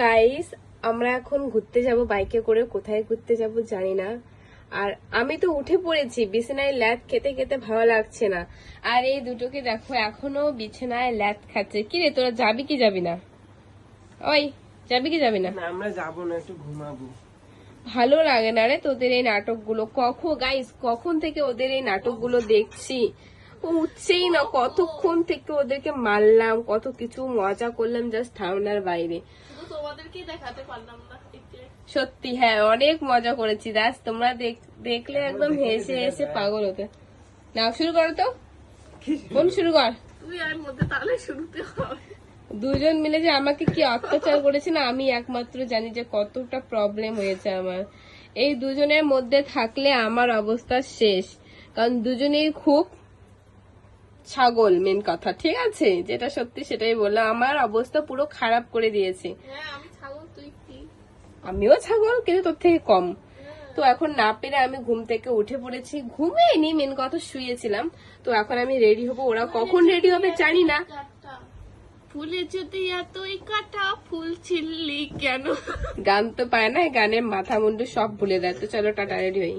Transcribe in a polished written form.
Guys, আমরা এখন ঘুরতে যাব বাইকে করে। কোথায় ঘুরতে যাব জানি না। আর আমি তো উঠে পড়েছি, বিছানায় ল্যাদ খেতে খেতে ভালো লাগছে না। আর এই দুটোকে দেখো এখনো বিছানায় ল্যাদ খাচ্ছে। কি রে, তোরা যাবি কি যাবি না? ওই, যাবি কি যাবি না? আমরা যাবো না, একটু ঘুমাবো। ভালো লাগে না রে তোদের এই নাটকগুলো। কখন থেকে ওদের এই নাটকগুলো দেখছি, উঠছেই না। কতক্ষণ থেকে ওদেরকে মারলাম, কত কিছু মজা করলাম, জাস্ট ধারণার বাইরে। তোমাদেরকে দেখাতে পারলাম না। সত্যি হ্যাঁ, অনেক মজা করেছি। দাস তোমরা দেখলে একদম হেসে হেসে পাগল হতে। নাও শুরু করো তো, ফোন শুরু কর। তুই আর মধ্যে তাহলে শুরুতে হবে। দুজন মিলে যে আমাকে কি অত্যাচার করেছে না, আমি একমাত্র জানি যে কতটা প্রবলেম হয়েছে আমার। এই দুজনের মধ্যে থাকলে আমার অবস্থা শেষ, কারণ দুজনেই খুব ছাগল। মেন কথা, ঠিক আছে, যেটা সত্যি সেটাই বললাম। আমার অবস্থা পুরো খারাপ করে দিয়েছে। হ্যাঁ আমি ছাগল, তুই কি? আমিও ছাগল, কিন্তু তোর থেকে কম। তো এখন না পেরে আমি ঘুম থেকে উঠে পড়েছি। ঘুমিয়েনি, মেন কথা শুয়েছিলাম। তো এখন আমি রেডি হবো। ওরা কখন রেডি হবে জানি না। ফুলে যদি এতই কাটা, ফুল ছিললি কেন? গান তো পায় না, গানের মাথা মুন্ডু সব ভুলে দেয়। তো চলো টাটা, রেডি হই।